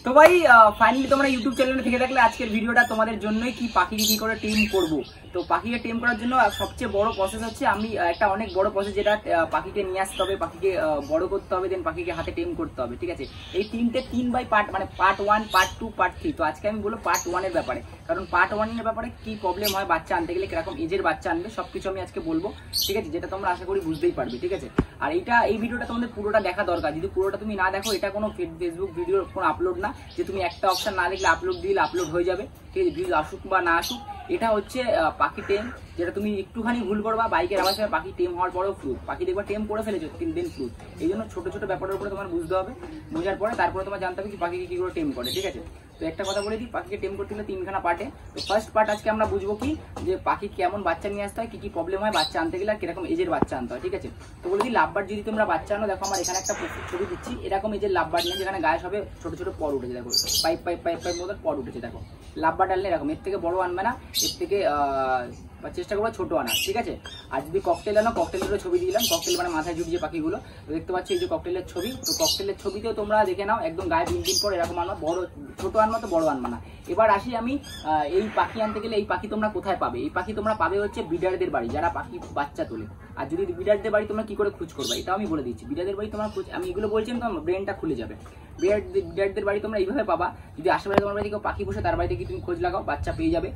তো ভাই ফাইনালি তোমরা ইউটিউব চ্যানেলে থেকে থাকলে আজকের ভিডিওটা তোমাদের জন্যই কি পাখিকে কি করে টেম করব। তো পাখিকে টেম করার জন্য সবচেয়ে বড় প্রসেস হচ্ছে আমি একটা অনেক বড় প্রসেস, যেটা পাখিকে নিয়ে আসতে হবে, পাখিকে বড় করতে হবে, দেন পাখিকে হাতে টেম করতে হবে। ঠিক আছে, এই তিন বাই পার্ট, মানে পার্ট 1, পার্ট 2, পার্ট 3। তো আজকে আমি বলবো পার্ট 1 এর ব্যাপারে, কারণ পার্ট 1 এর ব্যাপারে কি প্রবলেম হয় বাচ্চা আনতে গেলে, কিরকম এজের বাচ্চা আনবে, সবকিছু আমি আজকে বলবো। ঠিক আছে, যেটা তোমরা আশা করি বুঝতেই পারবে। ঠিক আছে, আর এই ভিডিওটা তোমাদের পুরোটা দেখা দরকার। যদি পুরোটা তুমি না দেখো, এটা কোনো ফেসবুক ভিডিওর কোনো আপলোড না যে তুমি একটা অপশন না দেখলে আপলোড দিলে আপলোড হয়ে যাবে। ঠিক আছে, ভিউজ আসুক বা না আসুক, এটা হচ্ছে পাখি টেম, যেটা তুমি একটুখানি ভুল করবা, বাইকের আওয়াজ হবে, পাখি টেম হওয়ার পরেও ফ্লুট, পাখি দেখবা টেম করে ফেলেছো, দিন ফ্লুট। এই জন্য ছোট ছোট ব্যাপারের উপরে তোমার বুঝতে হবে, বোঝার পরে তারপরে তোমার জানতে হবে কি পাখিকে কি করে টেম করে। ঠিক আছে, তো একটা কথা বলে দিই, পাখিকে টেম করতে গেলে 3খানা পার্টে। তো ফার্স্ট পার্ট আজকে আমরা বুঝবো কি, যে পাখি কেমন বাচ্চা নিয়ে আসতে হয়, কি কি প্রবলেম হয় বাচ্চা আনতে গেলে, আর কিরকম এজের বাচ্চা আনতে হয়। ঠিক আছে, তো বলে দিই লাভবার্ড যদি তোমরা বাচ্চা আনো, দেখো আমার এখানে একটা ছবি দিচ্ছি, এরকম এজের লাভবার্ড নিয়ে, যেখানে গায়ে সবে ছোট ছোট পর উঠেছে, দেখো পাইপ মতো পর উঠেছে। দেখো লাভবার্ড আনলে এরকম, এর থেকে বড় আনবে না, এর থেকে চেষ্টা করবো ছোট আনা। ঠিক আছে, আর যদি ককটেল আনো, ককটেলেরও ছবি দিলাম, ককটেল মানে মাথায় জুটিয়ে পাখিগুলো দেখতে পাচ্ছ, এই যে ককটেলের ছবি। তো ককটেলের ছবিতেও তোমরা দেখে নাও, একদম গায়ে দিন পর এরকম আনবা, বড় ছোট আনবা তো বড় আনবা না। এবার আসি আমি এই পাখি আনতে গেলে এই পাখি তোমরা কোথায় পাবে। এই পাখি তোমরা পাবে হচ্ছে বিডারদের বাড়ি, যারা পাখি বাচ্চা তোলে। আর যদি বিডারদের বাড়ি তোমরা কি করে খোঁজ করবে, এটাও আমি বলে দিচ্ছি। বিডারদের বাড়ি তোমরা আমি এগুলো বলছি না, তোমার ব্রেনটা খুলে যাবে। বিডারদের বাড়ি তোমরা এইভাবে পাবা, যদি আশেপাশে তোমার বাড়িতে কেউ পাখি বসে, তার বাড়িতে কি তুমি খোঁজ লাগাও, বাচ্চা পেয়ে যাবে।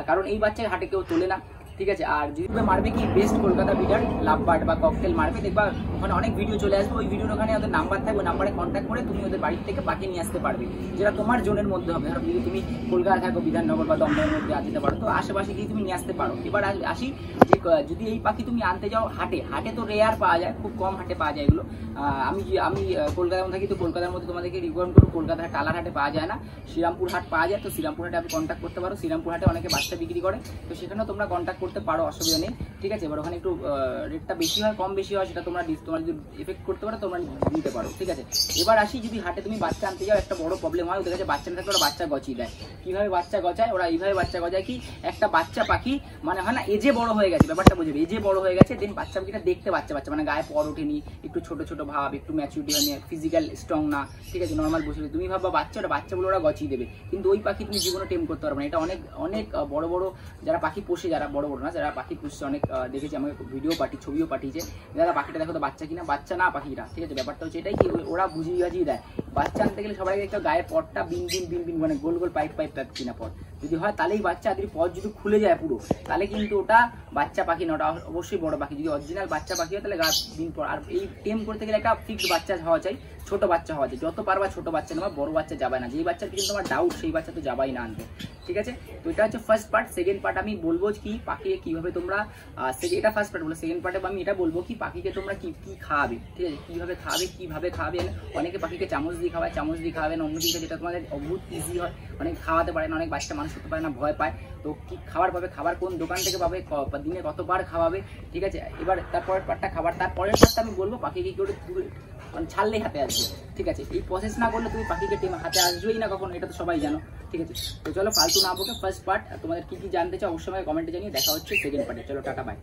কারণ এই বাচ্চার হাটে কেউ তোলে না। ঠিক আছে, আর যদি মারবে কি বেস্ট কলকাতা বিডার, লাভবার্ড বা ককটেল মারবে, দেখবা ওখানে অনেক ভিডিও চলে আসবে, ওই ভিডিওর ওখানে ওদের নাম্বার থাকবে, ওই নাম্বারে কন্ট্যাক্ট করে তুমি ওদের বাড়ির থেকে পাখি নিয়ে আসতে পারবে, যেটা তোমার জোনের মধ্যে হবে। ধরো যদি তুমি কলকাতা থাকো, বিধাননগর বা দমদমের মধ্যে আসতে পারো, তো আশেপাশে গিয়ে তুমি নিয়ে আসতে পারো। এবার আসি যে যদি এই পাখি তুমি আনতে যাও হাটে তো রেয়ার পাওয়া যায়, খুব কম হাটে পাওয়া যায় এগুলো। আমি কলকাতার থাকি, তো কলকাতার মধ্যে তোমাদেরকে রিকমেন্ড করবো, কলকাতার টালার হাটে পাওয়া যায় না, শ্রীরামপুর হাট পাওয়া যায়। তো শ্রীরামপুর হাটে আপনি কন্ট্যাক্ট করতে পারো, শ্রীরামপুর হাটে অনেকে বাচ্চা বিক্রি করে, তো সেখানেও তোমরা কন্ট্যাক্ট করতে পারো, অসুবিধা নেই। ঠিক আছে, এবার ওখানে একটু রেটটা বেশি হয়, কম বেশি হয়, সেটা তোমরা যদি এফেক্ট করতে পারো তোমরা নিতে পারো। ঠিক আছে, এবার আসি যদি হাটে তুমি বাচ্চা আনতে যাও, একটা বড় প্রবলেম হয়, ওদের কাছে বাচ্চা না থাকলে ওরা বাচ্চা গচিয়ে দেয়। কিভাবে বাচ্চা গচায় ওরা, এইভাবে বাচ্চা গজায় কি, একটা বাচ্চা পাখি মানে হয় না এজে বড় হয়ে গেছে, ব্যাপারটা বুঝবে, এজে বড় হয়ে গেছে, দেন বাচ্চা পাখিটা দেখতে বাচ্চা মানে গায়ে পর ওঠেনি, একটু ছোট ছোট ভাব, একটু ম্যাচুরিটি হয়নি, ফিজিক্যাল স্ট্রং না। ঠিক আছে, নর্মাল বসে তুমি ভাববা বাচ্চা বলে ওরা গচিয়ে দেবে, কিন্তু ওই পাখি তুমি জীবনে টেম করতে পারবে না। এটা অনেক বড় বড় যারা পাখি পোষে, যারা বড় না, যারা পাখি পুষছে, অনেক দেখেছি, আমাকে ভিডিও ছবিও পাঠিয়েছে, যারা পাখিটা দেখো তো বাচ্চা কিনা, বাচ্চা না পাখিটা। ঠিক আছে, ব্যাপারটা হচ্ছে এটাই কি, ওরা বুঝিয়ে দেয়। বাচ্চা আনতে গেলে সবাই একটা গায়ের পরটা বিন মানে গোল পাইপ কিনা পর যদি হয়, তাহলেই বাচ্চা, যদি পর যদি খুলে যায় পুরো, তাহলে কিন্তু ওটা বাচ্চা পাখি না, ওটা অবশ্যই বড় পাখি। যদি অরিজিনাল বাচ্চা পাখি হয়, তাহলে গা দিন পর। আর এই টেম করতে গেলে একটা ফিক্সড বাচ্চা হওয়া চাই, ছোট বাচ্চা হওয়া চাই, যত পারবা ছোট বাচ্চা নেবা, বড় বাচ্চা যাবে না। যেই বাচ্চার কিন্তু তোমার ডাউট, সেই বাচ্চা তো যাবাই না আনতে। ঠিক আছে, তো এটা হচ্ছে ফার্স্ট পার্ট। সেকেন্ড পার্ট আমি বলবো কি পাখি কিভাবে তোমরা, এটা ফার্স্ট পার্ট বলবো। সেকেন্ড পার্টে আমি এটা বলবো কি পাখিকে তোমরা কি খাওয়াবে। ঠিক আছে, কিভাবে খাওয়াবে। অনেকে পাখিকে চামচ দিয়ে খাওয়াবেন, অন্যদিকে যেটা তোমাদের বহুত ইজি হয়, অনেক খাওয়াতে পারে না, অনেক বাচ্চা মানুষ করতে পারে না, ভয় পায়। তো কি খাবার পাবে, খাবার কোন দোকান থেকে পাবে, দিনে কতবার খাওয়াবে। ঠিক আছে, এবার তারপরের পার্টটা খাবার, তারপরের পার্টটা আমি বলবো পাখিকে কি করে মানে ছাড়লেই হাতে আসবে। ঠিক আছে, এই প্রসেস না করলে তুমি পাখিকে হাতে আসবেই না কখনো, এটা তো সবাই জানো। ঠিক আছে, তো চলো ফালতু না বকে ফার্স্ট পার্ট তোমাদের কি জানতে চাও অবশ্যই আমাকে কমেন্টে জানিয়ে। দেখা হচ্ছে সেকেন্ড পার্টে। চলো টাটা, বাই।